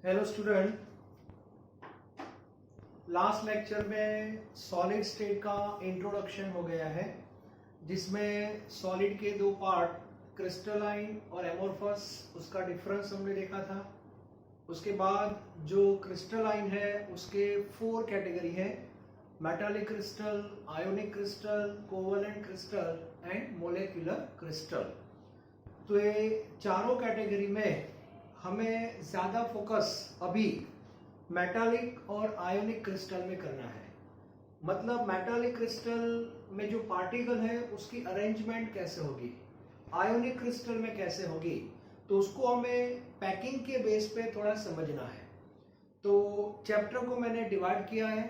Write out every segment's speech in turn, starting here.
Hello student, last lecture में solid state का introduction हो गया है, जिसमें सॉलिड के दो पार्ट क्रिस्टलाइन और एमोर्फस, उसका डिफरेंस हमने देखा था। उसके बाद जो क्रिस्टलाइन है उसके 4 कैटेगरी है: metallic crystal, ionic crystal, covalent crystal and molecular crystal. तो ये चारों कैटेगरी में हमें ज़्यादा फोकस अभी मेटालिक और आयोनिक क्रिस्टल में करना है। मतलब मेटालिक क्रिस्टल में जो पार्टिकल है उसकी अरेंजमेंट कैसे होगी, आयोनिक क्रिस्टल में कैसे होगी, तो उसको हमें पैकिंग के बेस पे थोड़ा समझना है। तो चैप्टर को मैंने डिवाइड किया है।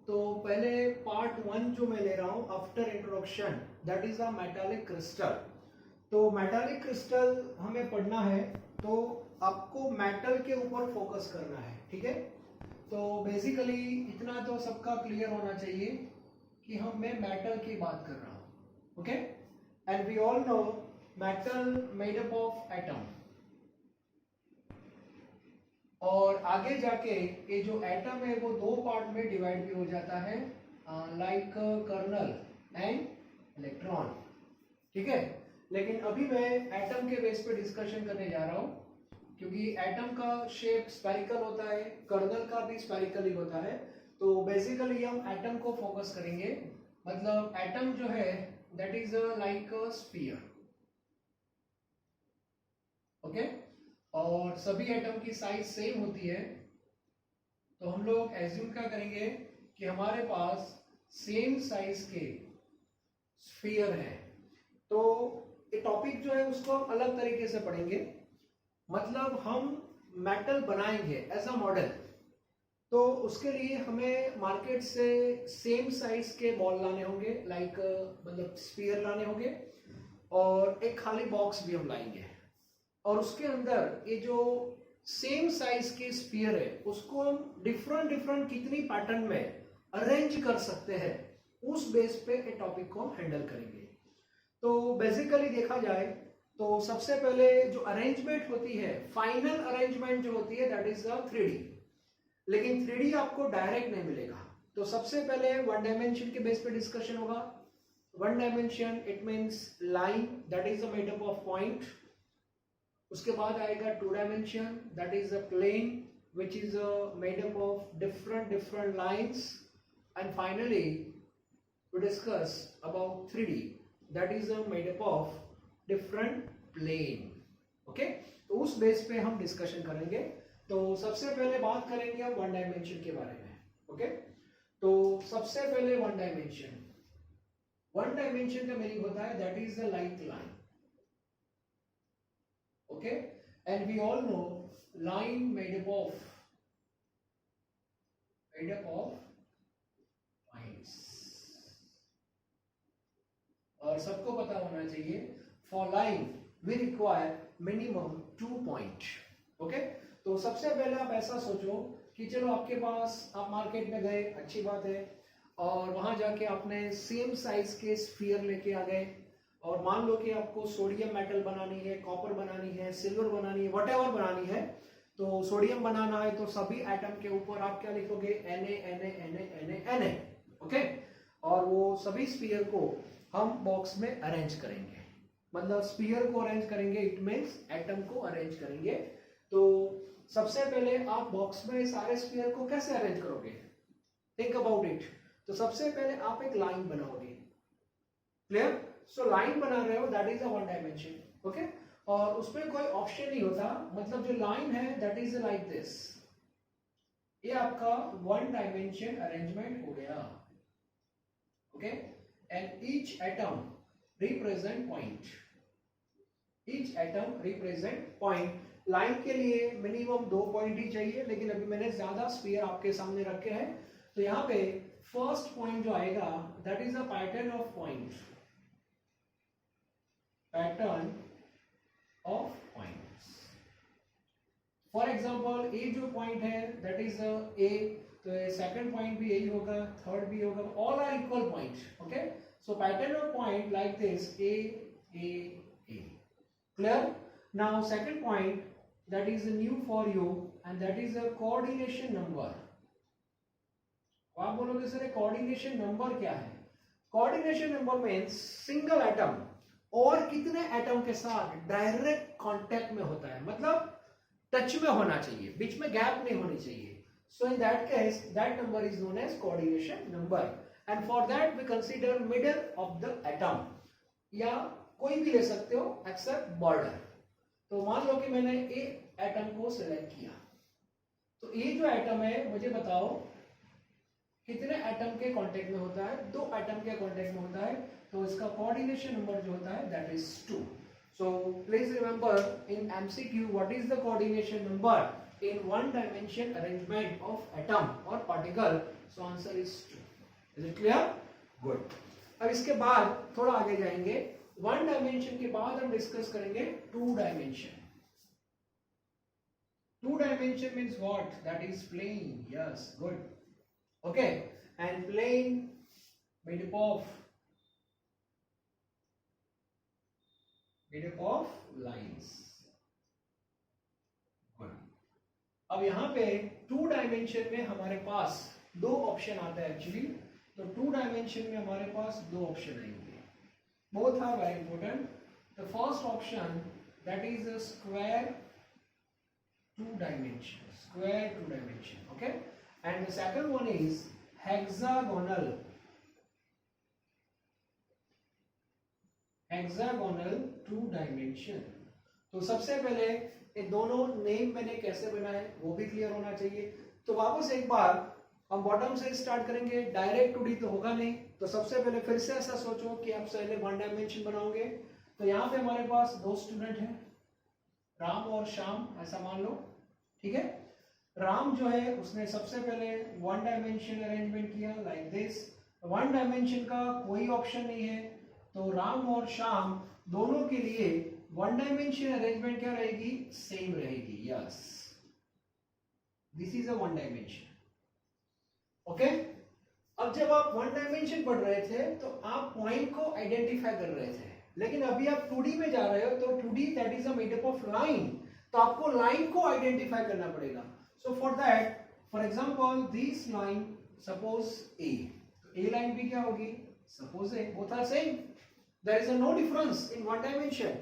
तो पहले पार्ट 1 जो मैं ले रहा हूँ after introduction, that is a metallic crystal. तो मेटालिक क्रिस्टल हमें पढ़ना है तो आपको मेटल के ऊपर फोकस करना है, ठीक है। तो बेसिकली इतना तो सबका क्लियर होना चाहिए कि मैं मेटल की बात कर रहा हूं, okay. And we all know metal made up of atom, और आगे जाके ये जो एटम है वो 2 पार्ट में डिवाइड भी हो जाता है, लाइक कर्नल एंड इलेक्ट्रॉन, ठीक है। लेकिन अभी मैं एटम के बेस पे डिस्कशन करने जा रहा हूं, क्योंकि एटम का शेप स्फेरिकल होता है, कर्नल का भी स्फेरिकल ही होता है। तो बेसिकली हम एटम को फोकस करेंगे। मतलब एटम जो है that is like a sphere, okay. और सभी एटम की साइज सेम होती है। तो हम लोग एज्यूम क्या करेंगे कि हमारे पास सेम साइज के स्फीयर है। तो ये टॉपिक जो है उसको हम अलग तरीके से पढ़ेंगे। मतलब हम मेटल बनाएंगे एज अ मॉडल, तो उसके लिए हमें मार्केट से सेम साइज के बॉल लाने होंगे, लाइक मतलब स्फीयर लाने होंगे, और एक खाली बॉक्स भी हम लाएंगे। और उसके अंदर ये जो सेम साइज के स्फीयर है उसको हम डिफरेंट डिफरेंट कितनी पैटर्न में अरेंज कर सकते हैं, उस बेस पे ये टॉपिक को हम हैंडल करेंगे। तो बेसिकली देखा जाए तो सबसे पहले जो अरेंजमेंट होती है, फाइनल अरेंजमेंट जो होती है दैट इज 3D। लेकिन 3D आपको डायरेक्ट नहीं मिलेगा। तो सबसे पहले 1 डायमेंशन के बेस पे डिस्कशन होगा। 1 dimension it means line that is made up of point. उसके बाद आएगा 2 dimension that is a plane which is made up of different different lines. And finally we discuss about 3D that is made up of different plane, okay. तो उस base पे हम discussion करेंगे। तो सबसे पहले बात करेंगे हम 1 डायमेंशन के बारे में, ओके। तो सबसे पहले 1 डायमेंशन, 1 डायमेंशन का मीनिंग होता है that is the like line, okay. And we all know line made up of points. और सबको पता होना चाहिए for line we require minimum 2 point, okay. तो सबसे पहले आप ऐसा सोचो कि चलो आपके पास, आप मार्केट में गए, अच्छी बात है, और वहां जाके आपने सेम साइज के स्फीयर लेके आ गए, और मान लो कि आपको सोडियम मेटल बनानी है, कॉपर बनानी है, सिल्वर बनानी है, व्हाटएवर बनानी है। तो सोडियम बनाना है तो सभी एटम के ऊपर आप क्या लिखोगे, Na, ओके। और वो सभी स्फीयर को हम बॉक्स में अरेंज करेंगे। मतलब स्फीयर को अरेंज करेंगे इट मींस एटम को अरेंज करेंगे। तो सबसे पहले आप बॉक्स में सारे स्फीयर को कैसे अरेंज करोगे, थिंक अबाउट इट। तो सबसे पहले आप एक लाइन बनाओगे, क्लियर। सो लाइन बना रहे हो that is a 1 dimension, okay. और उसमें कोई ऑप्शन नहीं होता। मतलब जो लाइन है दैट इज लाइक दिस, ये आपका 1 डायमेंशन अरेंजमेंट हो गया, okay. And each atom represent point, each atom represent point. Line के लिए मिनिमम 2 पॉइंट ही चाहिए, लेकिन अभी मैंने ज्यादा स्फीयर आपके सामने रखे हैं। तो यहाँ पे फर्स्ट पॉइंट जो आएगा that is a pattern of point, pattern of points. For example A जो पॉइंट है दैट इज ए, तो सेकंड पॉइंट भी यही होगा, थर्ड भी होगा, all are equal point, okay. So pattern of point like this, A, clear. Now second point, that is new for you, and that is a coordination number. आप बोलोगे sir coordination number क्या है? Coordination number means single atom और कितने atom के साथ direct contact में होता है, मतलब टच में होना चाहिए, बीच में गैप नहीं होनी चाहिए. So in that case that number is known as coordination number, and for that we consider middle of the atom, या कोई भी ले सकते हो एक्सेप्ट बॉर्डर. तो मान लो कि मैंने ए एटम को सिलेक्ट किया, तो ये जो एटम है मुझे बताओ कितने एटम के कांटेक्ट में होता है? 2 एटम के कांटेक्ट में होता है, तो इसका कोऑर्डिनेशन नंबर जो होता है that is 2. So please remember in MCQ what is the coordination number in one dimension arrangement of atom और particle. So answer is 2. Is it clear? Good. अब इसके बाद थोड़ा आगे जाएंगे. वन डायमेंशन के बाद हम डिस्कस करेंगे 2 dimension. 2 dimension means what? That is plane. Yes, good. Okay, and plane made up of lines. Good. अब यहाँ पे 2 डायमेंशन में हमारे पास 2 ऑप्शन आता है एक्चुअली. तो 2 डायमेंशन में हमारे पास 2 ऑप्शन आएंगे. Both are very important. The first option, that is a square 2 dimension, square 2 dimension, okay, and the second one is hexagonal 2 dimension. तो सबसे पहले ये दोनों नेम मैंने कैसे बनाए वो भी क्लियर होना चाहिए. तो वापस एक बार हम बॉटम से स्टार्ट करेंगे. डायरेक्ट 2D तो होगा नहीं, तो सबसे पहले फिर से ऐसा सोचो कि आप पहले 1 डायमेंशन बनाओगे. तो यहाँ पे हमारे पास 2 स्टूडेंट हैं, राम और श्याम, ऐसा मान लो. ठीक है. राम जो है उसने सबसे पहले 1 डायमेंशन अरेंजमेंट किया लाइक दिस. 1 डायमेंशन का कोई ऑप्शन नहीं है, तो राम और श्याम दोनों के लिए 1 डायमेंशन अरेंजमेंट क्या रहेगी? सेम रहेगी. Yes, this is a 1 dimension. Okay. अब जब आप 1 डायमेंशन पढ़ रहे थे तो आप पॉइंट को आइडेंटिफाई कर रहे थे, लेकिन अभी आप 2D में जा रहे हो, तो 2D that is a made up of line, तो आपको लाइन को आइडेंटिफाई करना पड़ेगा. So for that, for example this line, suppose A, तो ए लाइन भी क्या होगी? Suppose A. Both are same, there is no difference in 1 dimension.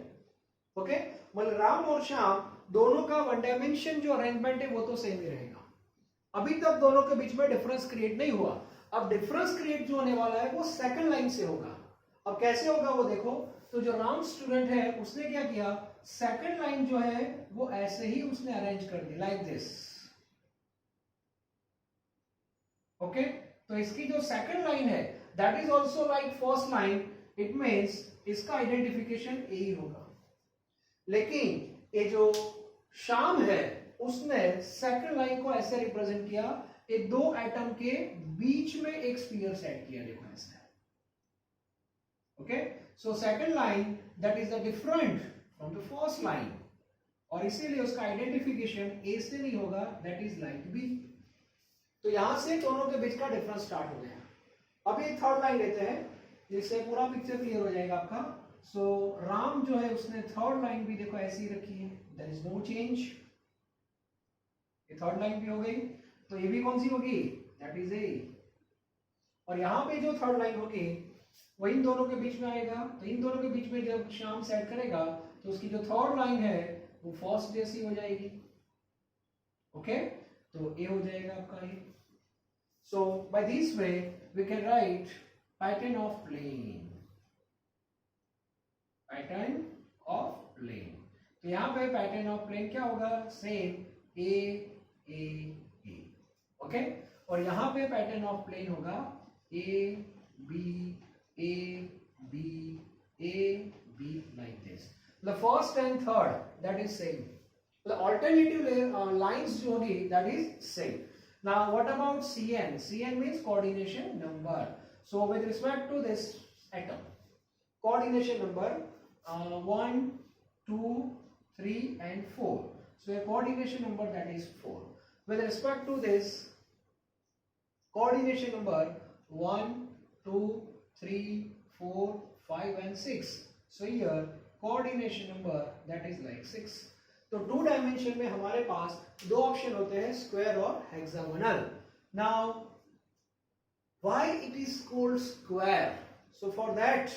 Okay. मतलब राम और श्याम दोनों का 1 डायमेंशन जो अरेंजमेंट है वो तो सेम ही रहेगा. अभी तक दोनों के बीच में डिफरेंस क्रिएट नहीं हुआ. अब डिफरेंस क्रिएट जो होने वाला है वो सेकंड लाइन से होगा. अब कैसे होगा वो देखो. तो जो राम स्टूडेंट है उसने क्या किया? सेकंड लाइन जो है वो ऐसे ही उसने अरेंज कर दी लाइक दिस. ओके. तो इसकी जो सेकंड लाइन है that is also like first line. It means इसका आइडेंटिफिकेशन ए ही होगा. लेकिन ये जो श्याम है उसने सेकंड लाइन को ऐसे रिप्रेजेंट किया, ये 2 एटम के बीच में एक स्फीयर सेट किया. देखो ऐसे. Okay. So second line that is the different from the first line, और इसीलिए उसका आइडेंटिफिकेशन ए से नहीं होगा, दैट इज लाइक बी. तो यहां से दोनों के बीच का डिफरेंस स्टार्ट हो गया. अब ये थर्ड लाइन लेते हैं जिससे पूरा पिक्चर क्लियर हो जाएगा आपका. सो राम जो है उसने थर्ड लाइन भी देखो ऐसी रखी है, देयर इज नो चेंज. ये थर्ड लाइन भी हो गई. तो ये भी कौन सी होगी? That is a. और यहां पे जो थर्ड लाइन होगी वो इन दोनों के बीच में आएगा. तो इन दोनों के बीच में जब श्याम सेट करेगा तो उसकी जो थर्ड लाइन है वो फर्स्ट जैसी हो जाएगी. ओके. तो ए हो जाएगा आपका ये. So by this way we can write pattern of plane. Pattern of plane. तो यहां पे पैटर्न ऑफ प्लेन क्या होगा? Same A A A. Okay. और यहां पे पैटर्न ऑफ प्लेन होगा A B A B A B like this. The first and third that is same. The alternative lines जो होगी that is same. Now what about CN? CN means coordination number. So with respect to this atom, coordination number 1, 2, 3 and 4. So a coordination number that is 4. With respect to this coordination number 1, 2, 3, 4, 5 and 6. So here coordination number that is like 6. तो 2 dimension में हमारे पास दो option होते हैं, square और hexagonal. Now why it is called square? So for that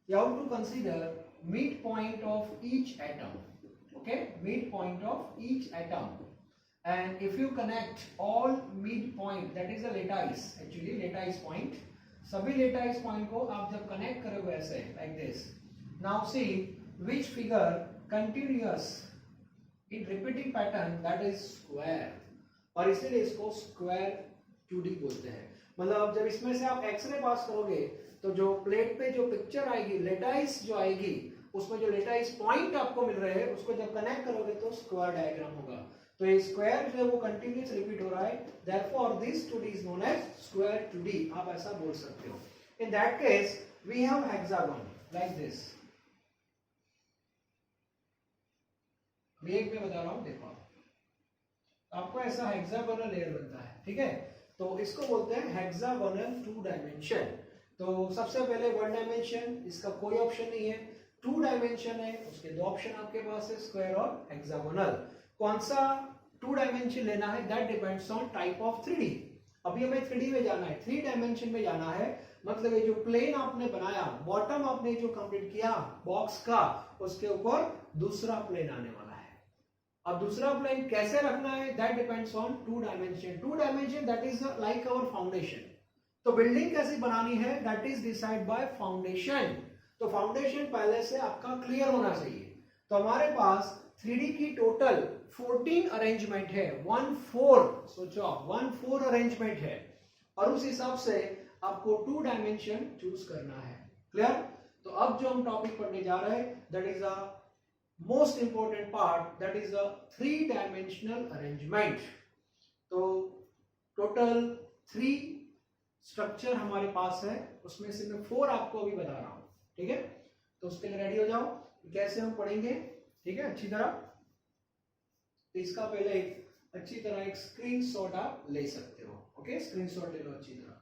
you have to consider midpoint of each atom. Okay, midpoint of each atom, and if you connect all midpoint, that is a lattice, actually lattice point, सभी lattice point को आप जब connect करोगे ऐसे like this, now see which figure continuous in repeating pattern, that is square, और इसीलिए इसको square 2D बोलते हैं. मतलब जब इसमें से आप एक्सरे पास करोगे तो जो प्लेट पे जो पिक्चर आएगी, लेटाइस जो आएगी, उसमें जो लेटाइस पॉइंट आपको मिल रहे हैं उसको जब कनेक्ट करोगे तो स्क्वायर डायग्राम होगा. तो ये स्क्वायर जो है वो कंटिन्यूस रिपीट हो रहा है, therefore this 2D is known as square 2D, आप ऐसा बोल सकते हो. In that case we have hexagon like this. एक मैं बता रहा हूं, देखो आपको ऐसा हेक्सागोनल लेयर बनता है, ठीक है. तो इसको बोलते हैं हेक्सागोनल 2 डायमेंशन. तो सबसे पहले 1 डायमेंशन, इसका कोई ऑप्शन नहीं है. 2 डायमेंशन है, उसके दो ऑप्शन आपके पास है, स्क्वायर और हेक्सागोनल. कौन सा 2 डायमेंशन लेना है, that depends on type of 3D. अभी हमें 3D में जाना है, 3 डायमेंशन में जाना है. मतलब ये जो प्लेन आपने बनाया, बॉटम आपने जो कंप्लीट किया बॉक्स का, उसके ऊपर दूसरा प्लेन आने वाला है. अब दूसरा प्लेन कैसे रखना है, that depends on 2 dimension. 2 dimension that is like our foundation. तो बिल्डिंग कैसी बनानी है, that is decide by foundation. तो फाउंडेशन पहले से आपका क्लियर होना चाहिए. तो हमारे पास 3D की टोटल 14 अरेंजमेंट है, 1/4, सोचो 1/4 अरेंजमेंट है, और उस हिसाब से आपको 2 डायमेंशन चूज करना है. क्लियर? तो अब जो हम टॉपिक पढ़ने जा रहे हैं, that is a most important part, that is a 3 dimensional arrangement. तो टोटल 3 स्ट्रक्चर हमारे पास है, उसमें से मैं 4 आपको अभी बता रहा हूं. ठीक है, तो उसके लिए रेडी हो जाओ. कैसे हम पढ़ेंगे, ठीक है, अच्छी तरह. तो इसका पहले अच्छी तरह एक स्क्रीनशॉट आप ले सकते हो. ओके, स्क्रीनशॉट ले लो अच्छी तरह.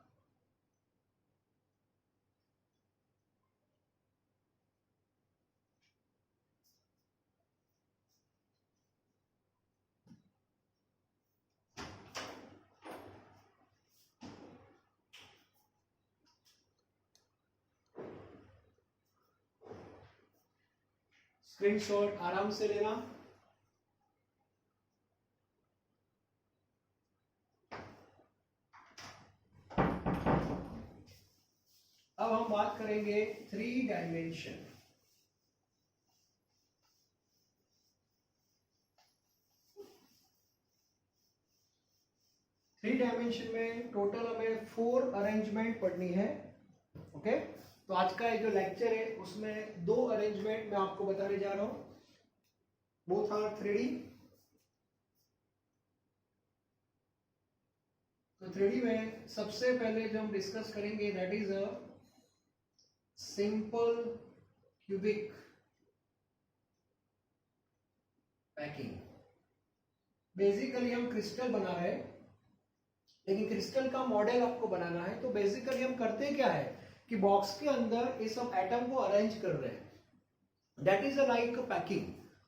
स्क्रीनशॉट आराम से लेना. अब हम बात करेंगे 3 डायमेंशन. थ्री डायमेंशन में टोटल हमें 4 अरेंजमेंट पढ़नी है. ओके, तो आज का ये जो लेक्चर है उसमें 2 अरेंजमेंट मैं आपको बताने जा रहा हूं. Both are 3D. तो 3D में सबसे पहले जो हम डिस्कस करेंगे, that is a simple cubic packing. Basically हम क्रिस्टल बना रहे हैं, लेकिन क्रिस्टल का मॉडल आपको बनाना है. तो बेसिकली हम करते क्या है कि बॉक्स के अंदर ये सब एटम को अरेंज कर रहे हैं, दैट इज लाइक पैकिंग.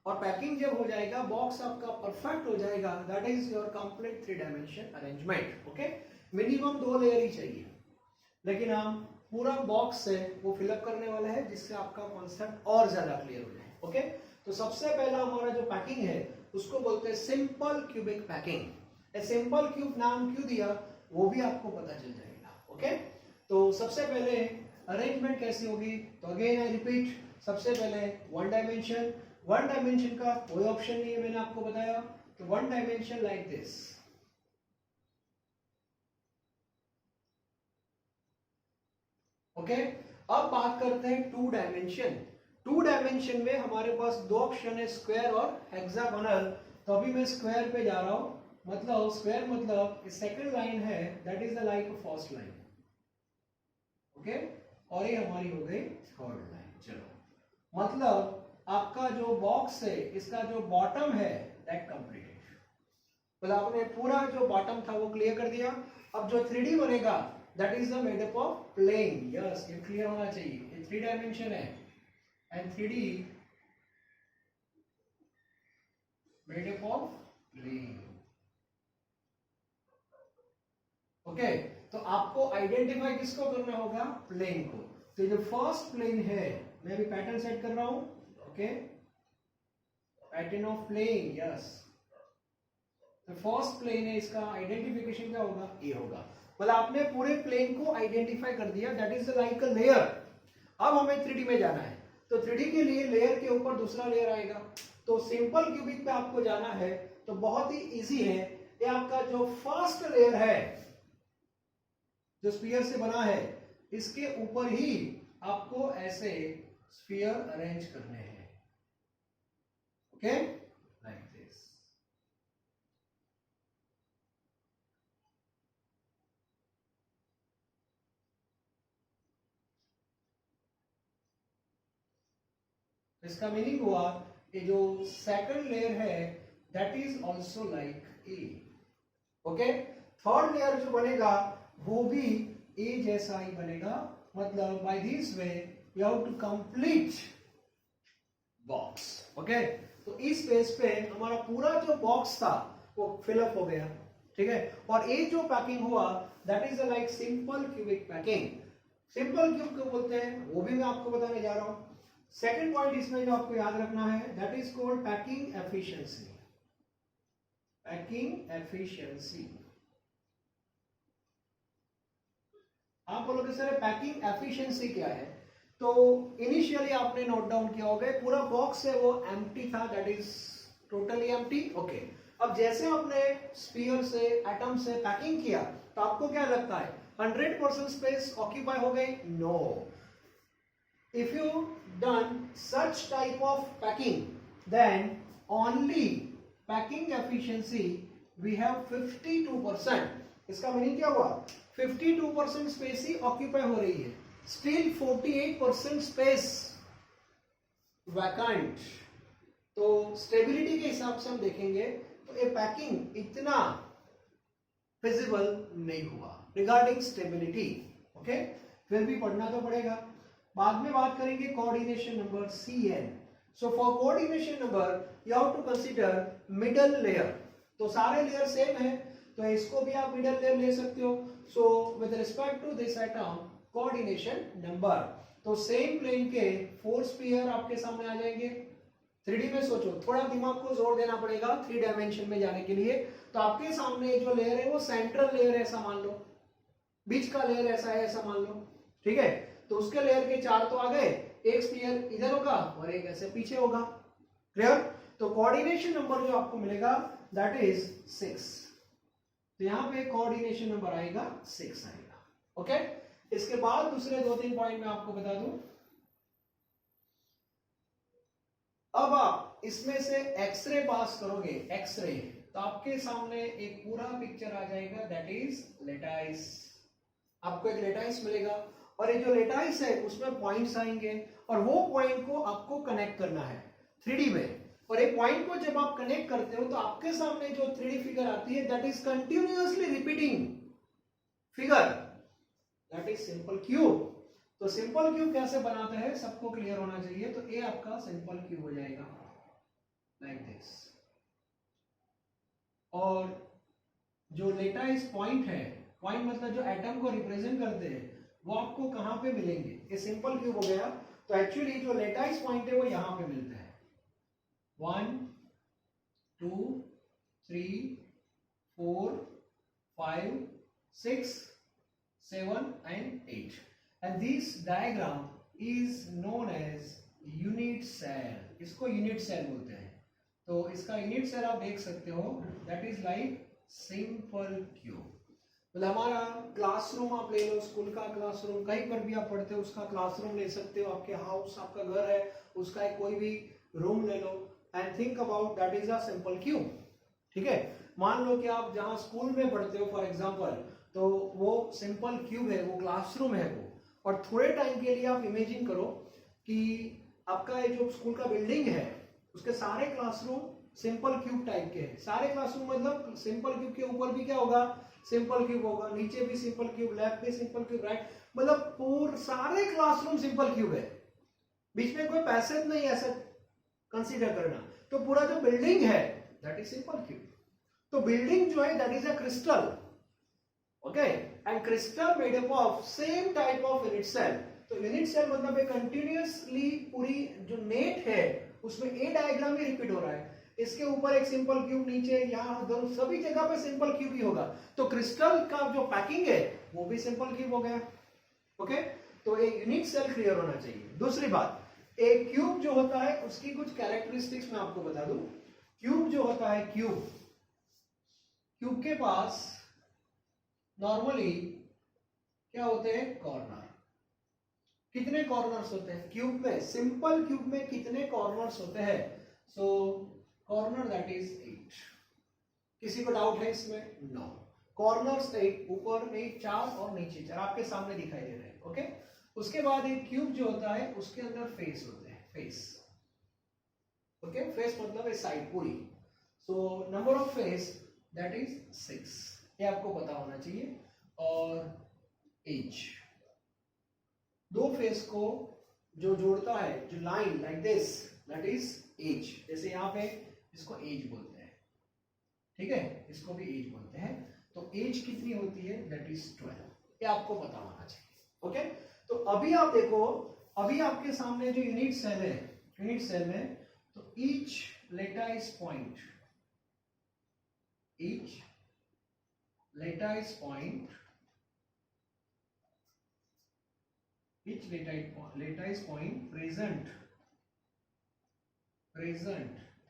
और पैकिंग जब हो जाएगा, बॉक्स आपका परफेक्ट हो जाएगा, that is your complete 3 dimension arrangement. Okay, minimum 2 layer ही चाहिए, लेकिन हम पूरा बॉक्स से वो फिलअप करने वाले हैं, जिससे आपका कॉन्सेप्ट और ज्यादा क्लियर हो जाए. ओके, तो सबसे पहला हमारा जो पैकिंग है उसको बोलते हैं simple cubic packing. Simple cube नाम क्यों दिया वो भी आपको पता चल जाएगा. ओके, तो सबसे पहले अरेंजमेंट कैसी होगी, तो अगेन आई रिपीट, सबसे पहले 1 डायमेंशन. 1 डायमेंशन का कोई ऑप्शन नहीं है, मैंने आपको बताया. तो 1 डायमेंशन लाइक दिस. ओके, अब बात करते हैं 2 डायमेंशन. 2 डायमेंशन में हमारे पास दो ऑप्शन है, स्क्वायर और हेक्सागोनल. तो अभी मैं स्क्वायर पे जा रहा हूं. मतलब स्क्वायर मतलब सेकंड लाइन है, that is the like first line. Okay, और ये हमारी हो गई थर्ड लाइन. चलो, मतलब आपका जो बॉक्स है इसका जो बॉटम है दैट कंप्लीटेड. मतलब आपने पूरा जो बॉटम था वो क्लियर कर दिया. अब जो 3D बनेगा that is the made up of plane. Yes, ये क्लियर होना चाहिए. ये 3 डायमेंशन है, and 3D made up of plane. Okay, तो आपको आइडेंटिफाई किसको करना होगा? प्लेन को। तो जो फर्स्ट प्लेन है, मैं अभी पैटर्न सेट कर रहा हूं। Okay, pattern of plane, yes. तो फर्स्ट प्लेन है, इसका आइडेंटिफिकेशन क्या होगा? ए होगा। मतलब आपने पूरे प्लेन को आइडेंटिफाई कर दिया, that is like a layer. अब हमें 3D में जाना है, तो 3D के लिए लेयर के ऊपर दूसरा लेयर आएगा। तो सिंपल क्यूबिक पे आपको जाना है, तो बहुत ही इजी है। ये आपका जो फर्स्ट लेयर है, जो स्फीयर से बना है, इसके ऊपर ही आपको ऐसे स्फीयर अरेंज करने हैं। Okay, like this. इसका मीनिंग हुआ कि जो सेकंड लेयर है that is also like A. Okay, third layer जो बनेगा वो भी ए जैसा ही बनेगा। मतलब by this way you have to complete box. Okay, तो इस पेज पे हमारा पूरा जो बॉक्स था वो फिलअप हो गया। ठीक है, और ये जो पैकिंग हुआ that is like simple cubic packing. Simple cube को बोलते हैं, वो भी मैं आपको बताने जा रहा हूं। सेकेंड पॉइंट इसमें जो आपको याद रखना है, that is called packing efficiency. Packing efficiency. आप बोलोगे सर पैकिंग एफिशिएंसी क्या है? तो इनिशियली आपने नोट डाउन किया होगा पूरा बॉक्स है वो एम्प्टी था, that is totally empty. Okay, अब जैसे आपने स्फीयर से, एटम से पैकिंग किया, तो आपको क्या लगता है 100% स्पेस ऑक्यूपाई हो गई? No. If you done such type of packing, then only packing efficiency we have 52%. इसका मीनिंग क्या हुआ? 52% स्पेस ही ऑक्यूपाई हो रही है, स्टिल 48% स्पेस वैकेंट। तो स्टेबिलिटी के हिसाब से हम देखेंगे तो ये पैकिंग इतना फिजिबल नहीं हुआ रिगार्डिंग स्टेबिलिटी। ओके, फिर भी पढ़ना तो पड़ेगा। बाद में बात करेंगे coordination number CN। So for coordination number you have to consider middle layer. तो सारे लेयर सेम है, तो इसको भी आप मिडल लेयर ले सकते हो। So with respect to this atom coordination number, तो सेम प्लेन के 4 स्फीयर आपके सामने आ जाएंगे। 3D में सोचो, थोड़ा दिमाग को जोर देना पड़ेगा 3 डायमेंशन में जाने के लिए। तो आपके सामने जो लेयर है वो सेंट्रल लेयर है ऐसा मान लो, बीच का लेयर ऐसा है ऐसा मान लो। ठीक है, तो उसके लेयर के 4 तो आ गए, एक स्फीयर इधर होगा और एक ऐसे पीछे होगा। क्लियर? तो कोऑर्डिनेशन नंबर जो आपको मिलेगा दैट इज 6। तो यहां पे कोऑर्डिनेशन नंबर आएगा 6 आएगा। ओके, इसके बाद दूसरे 2-3 पॉइंट मैं आपको बता दूं। अब आप इसमें से एक्सरे पास करोगे, एक्सरे, तो आपके सामने एक पूरा पिक्चर आ जाएगा दैट इज लेटाइस। आपको एक लेटाइस मिलेगा और ये जो लेटाइस है उसमें पॉइंट्स आएंगे और वो पॉइंट को आपको कनेक्ट करना है 3D में। और एक पॉइंट को जब आप कनेक्ट करते हो तो आपके सामने जो 3D फिगर आती है that is continuously repeating figure, that is simple cube. तो सिंपल क्यूब कैसे बनाते हैं सबको क्लियर होना चाहिए। तो ये आपका सिंपल क्यूब हो जाएगा लाइक दिस। और जो लेटाइस पॉइंट है, पॉइंट मतलब जो एटम को रिप्रेजेंट करते हैं, वो आपको कहां पे मिलेंगे? ये सिंपल क्यूब हो गया। तो एक्चुअली जो लेटाइस पॉइंट है वो यहां पे मिलता है 1 2 3 4 5 6 7 and 8 and this diagram is known as unit cell। इसको यूनिट सेल बोलते हैं। तो इसका यूनिट सेल आप देख सकते हो that is like simple cube. मतलब हमारा क्लासरूम आप ले लो, स्कूल का क्लासरूम, कहीं पर भी आप पढ़ते हो उसका क्लासरूम ले सकते हो। आपके हाउस, आपका घर है उसका एक कोई भी रूम ले लो and think about that is a simple cube. ठीक है, मान लो कि आप जहां स्कूल में पढ़ते हो फॉर एग्जांपल, तो वो सिंपल क्यूब है, वो क्लासरूम है वो। और थोड़े टाइम के लिए आप इमेजिन करो कि आपका ये जो स्कूल का बिल्डिंग है उसके सारे क्लासरूम सिंपल क्यूब टाइप के हैं। सारे क्लासरूम मतलब सिंपल क्यूब के ऊपर भी क्या होगा? सिंपल क्यूब होगा, नीचे भी सिंपल क्यूब, लेफ्ट भी सिंपल क्यूब, राइट, मतलब पूरे सारे क्लासरूम सिंपल क्यूब है, बीच में कोई पैसेज नहीं ऐसा कंसीडर करना। तो पूरा जो बिल्डिंग है दैट इज सिंपल क्यूब। तो बिल्डिंग जो है that is a crystal, okay, and crystal made up of same type of unit cell. तो यूनिट सेल मतलब एक कंटिन्यूअसली पूरी जो नेट है उसमें ए डायग्राम ही रिपीट हो रहा है, इसके ऊपर एक सिंपल क्यूब, नीचे यहाँ दोनों सभी जगह पे सिंपल क्यूब ही होगा। तो क्रिस्टल का जो पैकिंग है वो भी सिंपल क्यूब हो गया, ओके। तो एक यूनिट सेल क्लियर होना चाहिए। दूसरी बात, एक क्यूब जो होता है उसकी कुछ कैरेक्टरिस्टिक्स मैं आपको बता दूं। क्यूब जो होता है, क्यूब के पास नॉर्मली क्या होते हैं, कॉर्नर। कितने कॉर्नर्स होते हैं क्यूब में, सिंपल क्यूब में कितने कॉर्नर्स होते हैं? सो कॉर्नर दैट इज 8। किसी को डाउट है इसमें? नो। कॉर्नर्स 8, ऊपर 8 4 और नीचे 4 आपके सामने दिखाई दे रहे हैं, ओके। उसके बाद एक क्यूब जो होता है उसके अंदर फेस होते हैं, फेस, ओके। फेस मतलब साइड पूरी। So number of face that is 6, ये आपको पता होना चाहिए। और एज, दो फेस को जो जोड़ता है, जो line like this, that is edge. जैसे यहाँ पे इसको एज बोलते हैं, ठीक है, इसको भी एज बोलते हैं। तो एज कितनी होती है, दैट इज 12, ये आपको पता होना चाहिए, ओके। तो अभी आप देखो, अभी आपके सामने जो यूनिट सेल है, यूनिट सेल में तो each lattice point, each lattice point, each lattice point present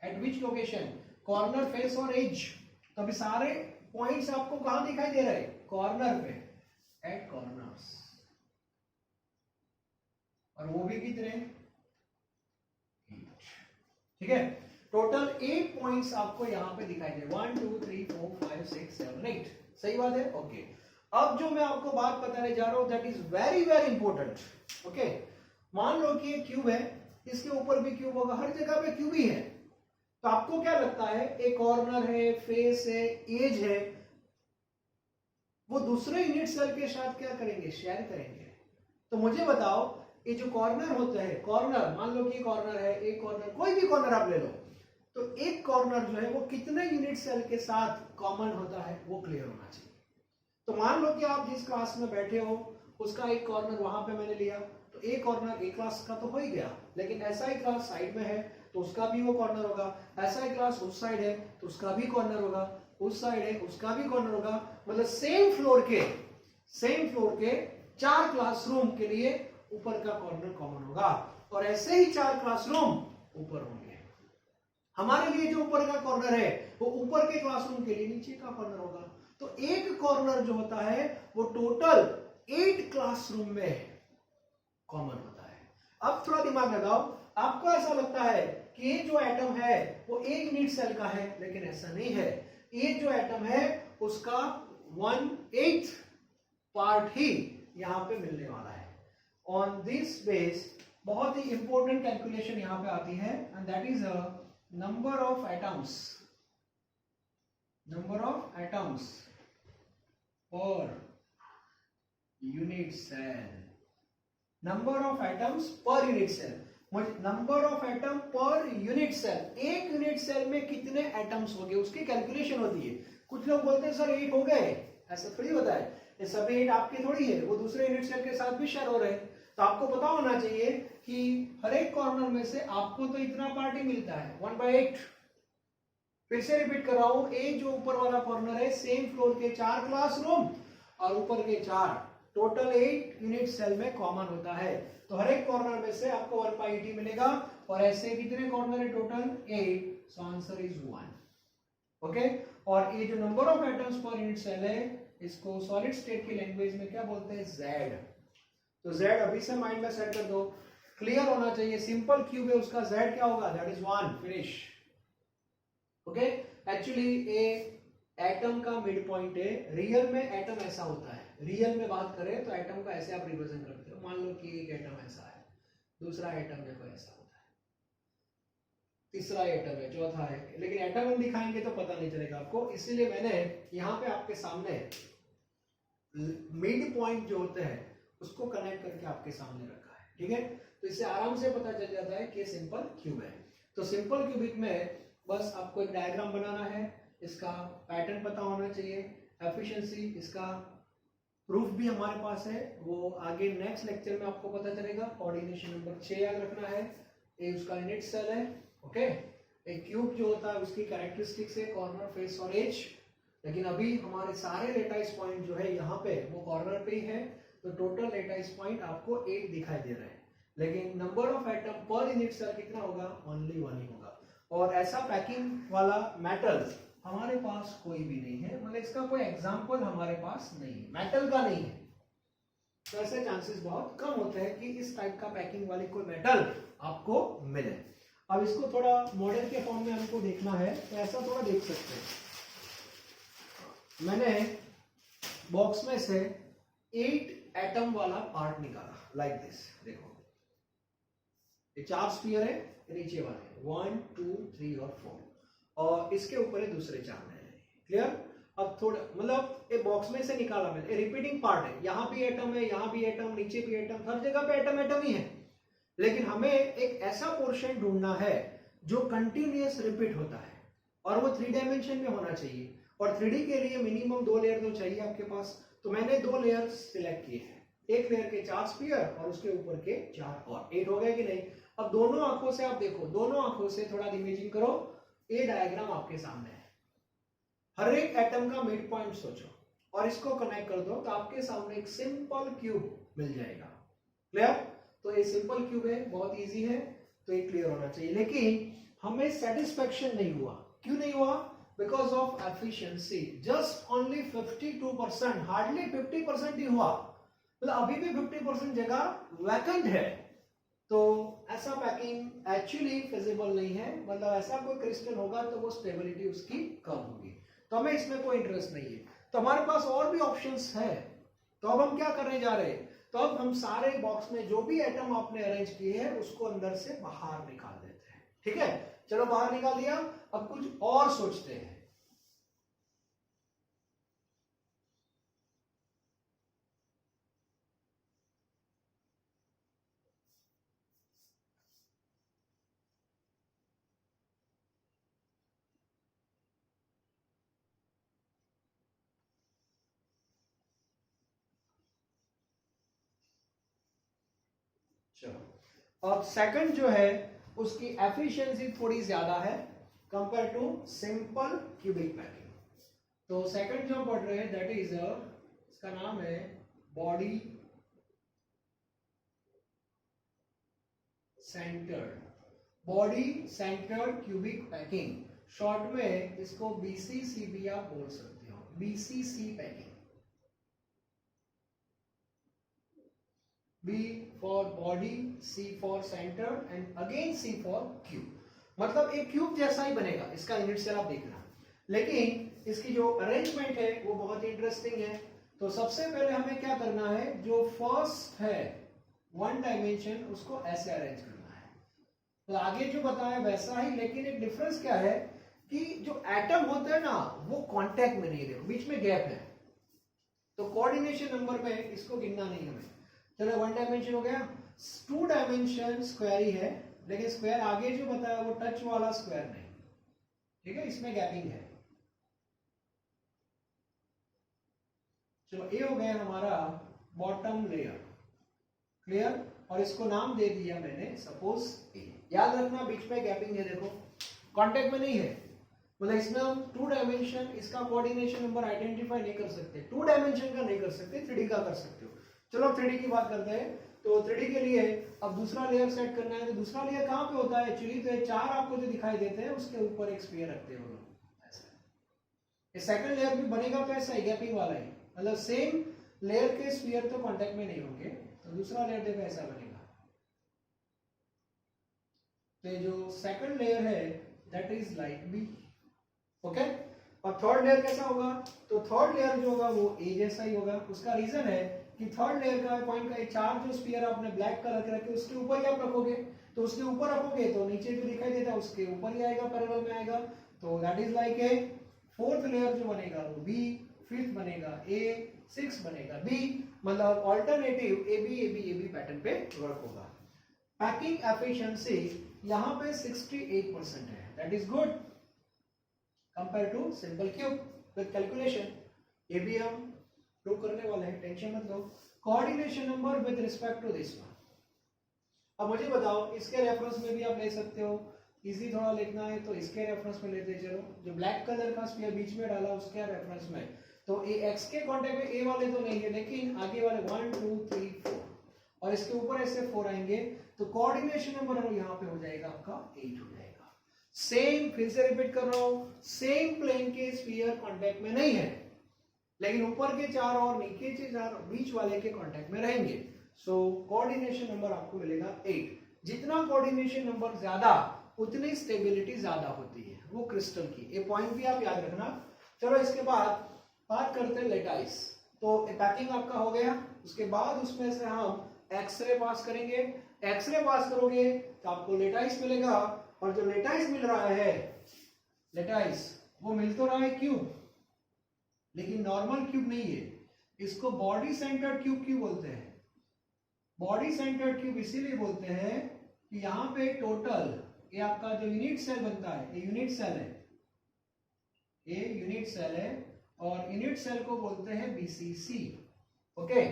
at which location, corner, face और edge। तो अभी सारे पॉइंट्स आपको कहां दिखाई दे रहे हैं, कॉर्नर पे, एट कॉर्नर्स। और वो भी कितने, 8, ठीक है। टोटल 8 पॉइंट्स आपको यहां पे दिखाई दे, 1 2 3 4 5 6 7 8, सही बात है, ओके। अब जो मैं आपको बात बताने जा रहा हूं that is very very important, okay. मान लो कि एक क्यूब है, इसके ऊपर भी क्यूब होगा, हर जगह पे क्यूब ही है। तो आपको क्या लगता है, एक कॉर्नर है, फेस है, एज है, वो दूसरे यूनिट सेल के साथ क्या करेंगे, शेयर करेंगे। तो मुझे बताओ, ये जो कॉर्नर होता है, कॉर्नर मान लो कि कॉर्नर है, एक कॉर्नर, कोई भी कॉर्नर आप ले लो, तो एक कॉर्नर जो है वो कितने यूनिट सेल के साथ कॉमन होता है, वो क्लियर होना चाहिए। तो मान लो कि आप जिस क्लास में बैठे हो उसका एक कॉर्नर वहां पे मैंने लिया, तो एक कॉर्नर एक क्लास का तो हो ही गया, लेकिन ऐसा ही क्लास साइड में है तो उसका भी वो कॉर्नर होगा, ऐसा ही क्लास उस साइड है तो उसका भी कॉर्नर होगा, उस साइड है उसका भी कॉर्नर होगा। मतलब सेम फ्लोर के 4 क्लासरूम के लिए ऊपर का कॉर्नर कॉमन होगा, और ऐसे ही 4 क्लासरूम ऊपर होंगे। हमारे लिए जो ऊपर का कॉर्नर है वो ऊपर के क्लासरूम के लिए नीचे का कॉर्नर होगा। तो एक कॉर्नर जो होता है वो टोटल 8 क्लासरूम में कॉमन होता है। अब थोड़ा दिमाग लगाओ, आपको ऐसा लगता है कि ये जो एटम है वो एक यूनिट सेल का है, लेकिन ऐसा नहीं है। ये जो एटम है उसका 1/8 पार्ट ही यहां पे मिलने वाला है। ऑन दिस बेस बहुत ही इंपॉर्टेंट कैलकुलेशन यहां पे आती है, and that is a number of atoms per unit cell, number of atoms per unit cell, number of atom per unit cell, एक यूनिट सेल में कितने एटम्स हो गए उसकी कैलकुलेशन होती है। कुछ लोग बोलते हैं सर 8 हो गए, ऐसा थोड़ी होता है, ये सभी 8 आपके थोड़ी है, वो दूसरे यूनिट सेल के साथ भी शेयर हो रहे हैं। तो आपको पता होना चाहिए कि हर एक कॉर्नर में से आपको तो इतना पार्ट ही मिलता है, 1/8। फिर से रिपीट कर रहा हूं, ए जो ऊपर वाला कॉर्नर है, सेम फ्लोर के 4 क्लासरूम और ऊपर के 4, टोटल 8 यूनिट सेल में कॉमन होता है। तो हर एक कॉर्नर में से आपको 1/8 मिलेगा, और ऐसे कितने कॉर्नर है total, 8, so answer is 1, okay. और ये जो number of atoms per unit cell है, इसको सॉलिड स्टेट की लैंग्वेज में क्या बोलते हैं, Z। तो Z अभी से माइंड में सेट कर दो, क्लियर होना चाहिए। सिंपल क्यूब है, उसका Z क्या होगा, that is 1, finish, okay. Actually A atom का मिड पॉइंट है, रियल में एटम ऐसा होता है, रियल में बात करें तो एटम का ऐसे आप रिप्रेजेंट करते हो। मान लो कि एक एटम ऐसा है, दूसरा एटम देखो ऐसा होता है, तीसरा एटम है, चौथा है, लेकिन एटम हम दिखाएंगे तो पता नहीं चलेगा आपको, इसीलिए मैंने यहाँ पे आपके सामने मिड पॉइंट जो होते हैं उसको कनेक्ट करके आपके सामने रखा है, ठीक है। तो इससे आराम से पता चल जाता है कि सिंपल क्यूब है। तो सिंपल क्यूबिक में बस आपको एक डायग्राम बनाना है, इसका पैटर्न पता होना चाहिए, एफिशिएंसी इसका प्रूफ भी हमारे पास है, वो आगे नेक्स्ट लेक्चर में आपको पता चलेगा। कोऑर्डिनेशन नंबर 6 याद रखना है, ये उसका यूनिट सेल है। ओके, एक क्यूब जो होता है उसकी कैरेक्टरिस्टिक्स है कॉर्नर, फेस और एज, लेकिन अभी हमारे सारे लेटाइस पॉइंट जो है यहाँ पे वो कॉर्नर पे ही है, तो टोटल लेटाइस पॉइंट आपको 8 दिखाई दे रहा है, लेकिन number of atom per unit cell कितना होगा, ओनली 1 ही होगा। और ऐसा पैकिंग वाला मेटल हमारे पास कोई भी नहीं है, मतलब इसका कोई एग्जांपल हमारे पास नहीं है, मेटल का नहीं है, तो ऐसे चांसेस बहुत कम होते हैं कि इस टाइप का पैकिंग वाली कोई मेटल आपको मिले। अब इसको थोड़ा मॉडल के फॉर्म में हमको देखना है, तो ऐसा थोड़ा देख सकते हैं। मैंने बॉक्स में से 8 एटम वाला पार्ट निकाला, लाइक दिस। देखो ये 4 स्फीयर है, नीचे वाले 1 2 3 और 4, और इसके ऊपर है दूसरे 4 में। क्लियर? अब थोड़ा मतलब ये बॉक्स में से निकाला मैंने, रिपीटिंग पार्ट है, यहाँ भी एटम है, यहाँ भी एटम, नीचे भी एटम, हर जगह पे एटम एटम ही है, लेकिन हमें एक ऐसा पोर्शन ढूंढना है जो कंटिन्यूअस रिपीट होता है और वो 3 डायमेंशन में होना चाहिए, और 3D के लिए मिनिमम 2 लेयर तो चाहिए आपके पास। तो मैंने 2 लेयर सिलेक्ट किए हैं, एक लेयर के 4 स्फीयर और उसके ऊपर के 4 और 8 हो गए कि नहीं। अब दोनों आंखों से आप देखो, दोनों आंखों से थोड़ा इमेजिंग करो, ये डायग्राम आपके सामने है, हर एक एटम का मिड पॉइंट सोचो और इसको कनेक्ट कर दो, तो आपके सामने एक सिंपल क्यूब मिल जाएगा। क्लियर? तो ये सिंपल क्यूब है, बहुत इजी है, तो ये क्लियर होना चाहिए। लेकिन हमें सेटिस्फेक्शन नहीं हुआ, क्यों नहीं हुआ? Because of efficiency, just only 52%, hardly 50% ही हुआ, मतलब अभी भी 50% जगह वैकेंट है, तो ऐसा पैकिंग एक्चुअली फिजिबल नहीं है, मतलब ऐसा कोई क्रिस्टल होगा तो वो स्टेबिलिटी उसकी कम होगी, तो हमें इसमें कोई इंटरेस्ट नहीं है। तो हमारे पास और भी ऑप्शंस है, तो अब हम क्या करने जा रहे हैं, तो अब हम सारे बॉक्स में जो भी एटम आपने अरेंज किए हैं उसको अंदर से बाहर निकाल देते हैं। ठीक है, चलो बाहर निकाल दिया, अब कुछ और सोचते हैं। चलो, अब सेकंड जो है उसकी एफिशिएंसी थोड़ी ज्यादा है compare to simple cubic packing. तो सेकंड जो हम पढ़ रहे हैं दैट इज इसका नाम है body centred, body centred cubic packing, short में इसको BCC भी आप बोल सकते हो, BCC packing. B for body, C for center and again C for cube, मतलब एक क्यूब जैसा ही बनेगा, इसका यूनिट सेल आप देखना, लेकिन इसकी जो अरेंजमेंट है वो बहुत इंटरेस्टिंग है। तो सबसे पहले हमें क्या करना है, जो फर्स्ट है 1 डायमेंशन उसको ऐसे अरेंज करना है, तो आगे जो बताया वैसा ही, लेकिन एक डिफरेंस क्या है कि जो एटम होता है ना वो कांटेक्ट में नहीं है, देखो बीच में गैप है, तो कोऑर्डिनेशन नंबर में इसको गिनना नहीं हमें। चलो 1 डायमेंशन हो गया, 2 डायमेंशन स्क्वायर ही है, लेकिन स्क्वायर आगे जो बताया वो टच वाला स्क्वायर नहीं, ठीक है, इसमें गैपिंग है। चलो ये हो गया हमारा बॉटम लेयर, क्लियर, और इसको नाम दे दिया मैंने सपोज ए। याद रखना बीच में गैपिंग है, देखो कांटेक्ट में नहीं है, मतलब इसमें हम 2 डायमेंशन इसका कोऑर्डिनेशन नंबर आइडेंटिफाई नहीं कर सकते, 2 डायमेंशन का नहीं कर सकते, 3D का कर सकते हो। चलो 3D की बात करते हैं, तो 3D के लिए अब दूसरा लेयर सेट करना है, तो दूसरा लेयर कहाँ पे होता है एक्चुअली, तो ये 4 आपको जो दिखाई देते हैं उसके ऊपर एक स्फीयर रखते हो ऐसा। ये सेकंड लेयर भी बनेगा तो ऐसा ही गैपिंग वाला ही, मतलब सेम लेयर के स्फीयर तो कांटेक्ट में नहीं होंगे, तो दूसरा लेयर देखो ऐसा बनेगा। तो ये जो सेकंड लेयर है that is like B, okay. और थर्ड लेयर कैसा होगा, तो थर्ड लेयर जो होगा वो ए जैसा ही होगा। उसका रीजन है कि थर्ड लेयर का पॉइंट का 4 जो स्फीयर आपने ब्लैक कलर के रखे उसके ऊपर ही आप रखोगे, तो उसके ऊपर रखोगे तो नीचे जो दिखाई देता है उसके ऊपर ही आएगा, पैरेलल में आएगा, तो that is like A. Fourth layer जो बनेगा वो बी, फिफ्थ बनेगा ए, सिक्स बनेगा बी, मतलब ऑल्टरनेटिव ए बी पैटर्न पे वर्क होगा। पैकिंग एफिशिएंसी यहाँ पे 68% है, that is good. Compare to simple cube with calculation. ये भी हम प्रूव करने वाले हैं, टेंशन मत लो। Coordination number with respect to this one. अब मुझे बताओ, इसके रेफरेंस में भी आप ले सकते हो, इजी थोड़ा लिखना है तो इसके रेफरेंस में लेते चलो। जो ब्लैक कलर का स्फीयर बीच में डाला उसके रेफरेंस में, तो ए एक्स के कांटेक्ट में ए वाले तो नहीं है, लेकिन आगे वाले 1 2 3 4 और इसके ऊपर ऐसे 4 आएंगे, तो कोऑर्डिनेशन नंबर यहाँ पे हो जाएगा आपका 8 हो जाएगा। सेम, फिर से रिपीट कर रहा हूं, सेम प्लेन के स्फीयर कांटेक्ट में नहीं है, लेकिन ऊपर के 4 और नीचे के 4 बीच वाले के कांटेक्ट में रहेंगे। सो कोऑर्डिनेशन नंबर आपको मिलेगा 8। जितना कोऑर्डिनेशन नंबर ज्यादा उतनी स्टेबिलिटी ज्यादा होती है वो क्रिस्टल की। ये पॉइंट भी आप याद रखना। चलो इसके बाद बात करते हैं लेटाइस। तो पैकिंग आपका हो गया, उसके बाद उसमें से हम एक्सरे पास करेंगे। एक्सरे पास करोगे तो आपको लेटाइस मिलेगा, और जो लेटाइस मिल रहा है, लेटाइस वो मिल तो रहा है क्यूब, लेकिन नॉर्मल क्यूब नहीं है, इसको बॉडी सेंटर्ड क्यूब क्यों बोलते हैं? बॉडी सेंटर्ड क्यूब इसीलिए बोलते हैं कि यहाँ पे टोटल, ये आपका जो यूनिट सेल बनता है, ये यूनिट सेल है, ये यूनिट सेल है, और यूनिट सेल को बोलते हैं बीसीसी। ओके,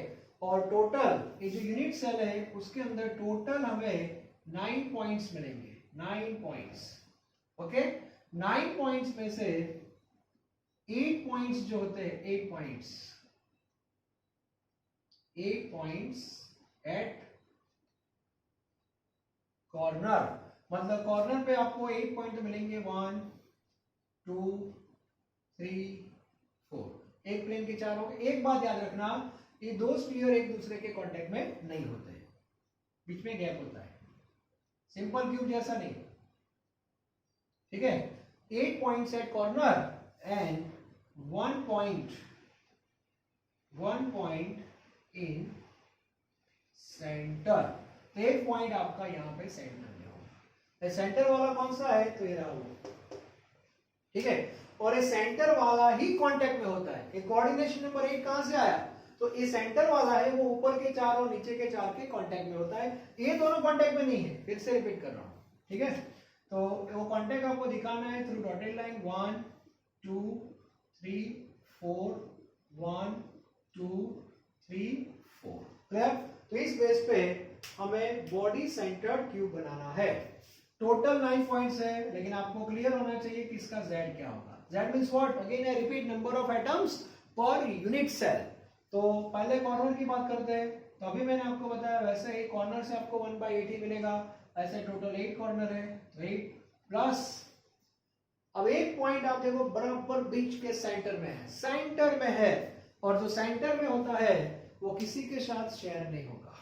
और टोटल ये जो यूनिट सेल है उसके अंदर टोटल हमें 9 पॉइंट्स मिलेंगे, 9 पॉइंट्स। ओके, 9 पॉइंट्स में से 8 पॉइंट्स जो होते हैं, 8 पॉइंट्स एट कॉर्नर, मतलब कॉर्नर पे आपको 8 पॉइंट मिलेंगे, 1 2 3 4, एक प्लेन के 4 होंगे। एक बात याद रखना, ये दो स्फीयर एक दूसरे के कांटेक्ट में नहीं होते, बीच में गैप होता है, सिंपल क्यूब जैसा नहीं। ठीक है, 8 points at corner and 1 point in centre. तो एक पॉइंट आपका यहां पे सेंटर में होगा। सेंटर वाला कौन सा है? तो ये रहा वो। ठीक है, और ये सेंटर वाला ही कांटेक्ट में होता है। ये कोऑर्डिनेशन नंबर 8 कहां से आया? तो ये सेंटर वाला है, वो ऊपर के 4 और नीचे के 4 के कांटेक्ट में होता है। ये दोनों कांटेक्ट में नहीं है, फिर से रिपीट कर रहा हूं। ठीक है, तो वो कांटेक्ट आपको दिखाना है थ्रू डॉटेड लाइन, 1 2 3 4, 1 2 3 4। क्लियर? तो इस बेस पे हमें बॉडी सेंटर्ड क्यूब बनाना है। टोटल 9 पॉइंट्स है, लेकिन आपको क्लियर होना चाहिए कि इसका Z क्या होगा। Z means what? Again I repeat, number of atoms per unit cell. तो पहले कॉर्नर की बात करते हैं। तो अभी मैंने आपको बताया, वैसे एक कॉर्नर से आपको 1/8 ही मिलेगा, ऐसे टोटल 8 कॉर्नर है, तो 8 प्लस, अब एक पॉइंट आप देखो बराबर बीच के सेंटर में है, सेंटर में है, और जो सेंटर में होता है वो किसी के साथ शेयर नहीं होगा।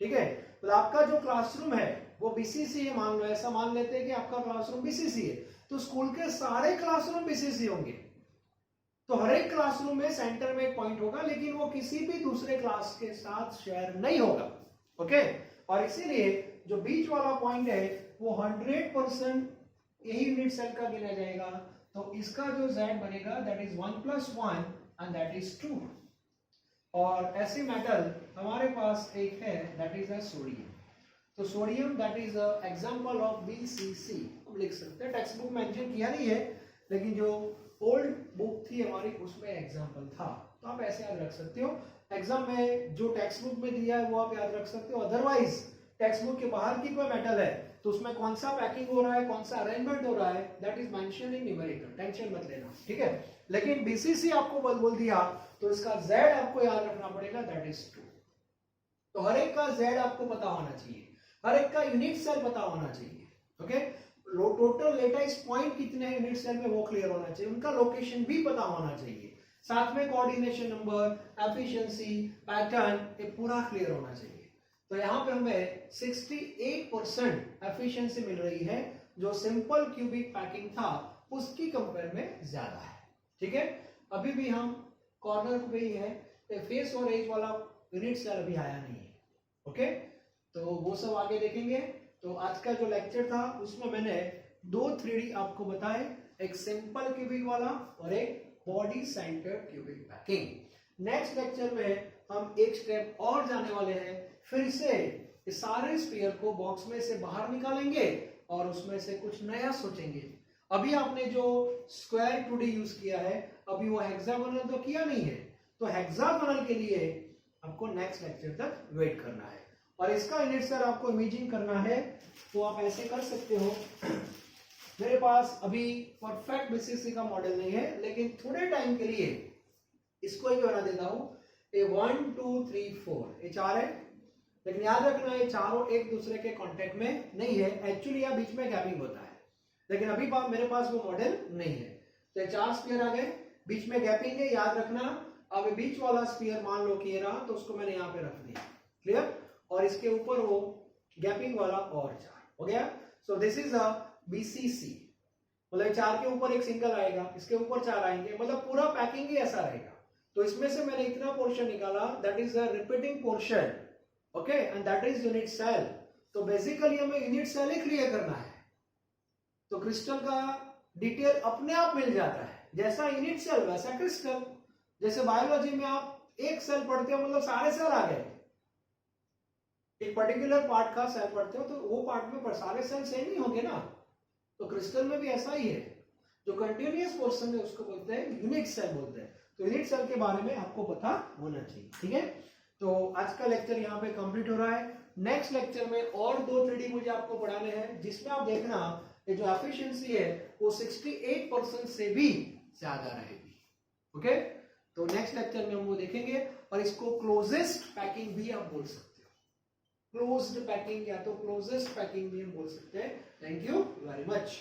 ठीक है, तो आपका जो क्लासरूम है वो बीसीसी है, मान लो, ऐसा मान लेते हैं कि आपका क्लासरूम बीसीसी है, तो स्कूल के सारे क्लासरूम बीसीसी होंगे। तो हर एक क्लासरूम में सेंटर में एक पॉइंट होगा, लेकिन वो किसी भी दूसरे क्लास के साथ शेयर नहीं होगा। ओके, और इसीलिए जो बीच वाला पॉइंट है वो 100% यही यूनिट सेल का गिना जाएगा। तो इसका जो Z बनेगा, that is 1 + 1 and that is 2। और ऐसे मेटल हमारे पास एक है, दैट इज अ सोडियम। तो sodium that is a example of BCC, हम लिख सकते हैं। टेक्स्ट बुक मेंशन किया नहीं है, लेकिन जो ओल्ड बुक थी हमारी उसमें एग्जांपल था, तो आप ऐसे याद रख सकते हो। एग्जाम में जो टेक्स्ट बुक में दिया है वो आप याद रख सकते हो। अदरवाइज टेक्स्ट बुक के बाहर की कोई मेटल है तो उसमें कौन सा पैकिंग हो रहा है, कौन सा अरेंजमेंट हो रहा है, that is mention in numerical, tension मत लेना। ठीक है, लेकिन BCC आपको बोल दिया तो इसका Z आपको याद रखना पड़ेगा, दैट इज 2। तो हर एक का Z आपको पता होना चाहिए, हर एक का यूनिट सेल पता होना चाहिए। ओके, टोटल लेटाइस पॉइंट कितने यूनिट सेल में वो क्लियर होना चाहिए, उनका लोकेशन भी पता होना चाहिए, साथ में कोऑर्डिनेशन नंबर, एफिशिएंसी, पैटर्न, ये पूरा क्लियर होना चाहिए। तो यहाँ पे हमें 68% एफिशिएंसी मिल रही है, जो सिंपल क्यूबिक पैकिंग था उसकी कंपेयर में ज्यादा है। ठीक है, अभी भी हम कॉर्नर पे ही है, फेस और एज वाला यूनिट सेल अभी आया नहीं है। ओके, तो वो सब आगे देखेंगे। तो आज का जो लेक्चर था उसमें मैंने 2 3D आपको बताए, एक सिंपल क्यूबिक वाला और एक body centred cubic packing. Next lecture में हम एक स्टेप और जाने वाले हैं, फिर से इस सारे स्फीयर को बॉक्स में से बाहर निकालेंगे और उसमें से कुछ नया सोचेंगे। अभी आपने जो स्क्वायर 2D यूज किया है, अभी वो हेक्सागोनल तो किया नहीं है, तो हेक्सागोनल के लिए आपको नेक्स्ट लेक्चर तक वेट करना है। और इसका यूनिट सर आपको इमेजिन करना है तो आप ऐसे कर सकते हो। मेरे पास अभी परफेक्ट बीसीसी का मॉडल नहीं है, लेकिन थोड़े टाइम के लिए इसको ही बना देता हूं। ये 1 2 3 4 ये 4 है, लेकिन याद रखना ये चारों एक दूसरे के कांटेक्ट में नहीं है, एक्चुअली यहाँ बीच में गैपिंग होता है, लेकिन अभी मेरे पास वो मॉडल नहीं है। तो 4 स्फीयर आ गए, बीच में गैपिंग है, याद रखना। अब बीच वाला स्फीयर मान लो कि ये रहा, तो उसको मैंने यहाँ पे रख दिया, क्लियर। और इसके ऊपर वो गैपिंग वाला और 4 हो गया। So this is a BCC, मतलब 4 के ऊपर एक सिंगल आएगा, इसके ऊपर 4 आएंगे, मतलब पूरा पैकिंग ही ऐसा रहेगा। तो इसमें से मैंने इतना पोर्शन निकाला, that is a repeating portion, okay, and that is unit cell. तो बेसिकली हमें यूनिट सेल ही क्लियर करना है, तो क्रिस्टल का डिटेल अपने आप मिल जाता है, जैसा यूनिट सेल वैसा क्रिस्टल। जैसे बायोलॉजी में आप एक सेल पढ़ते हो, मतलब सारे सेल आ गए, एक पर्टिकुलर पार्ट का सेल पढ़ते हो तो वो पार्ट में सारे सेल सेम ही होंगे ना। तो क्रिस्टल में भी ऐसा ही है, जो कंटिन्यूअस पोर्शन है उसको बोलते हैं यूनिट सेल बोलते हैं। तो यूनिट सेल के बारे में आपको पता होना चाहिए, ठीक है। तो आज का लेक्चर यहाँ पे कंप्लीट हो रहा है। नेक्स्ट लेक्चर में और 2 3D मुझे आपको पढ़ाने हैं, जिसमें आप देखना ये जो एफिशिएंसी है वो 68% से भी ज्यादा रहेगी, ओके। तो नेक्स्ट लेक्चर में हम वो देखेंगे, और इसको क्लोजेस्ट पैकिंग भी आप बोल सकते हो, क्लोज्ड पैकिंग या तो क्लोजेस्ट पैकिंग भी हम बोल सकते हैं। Thank you very much.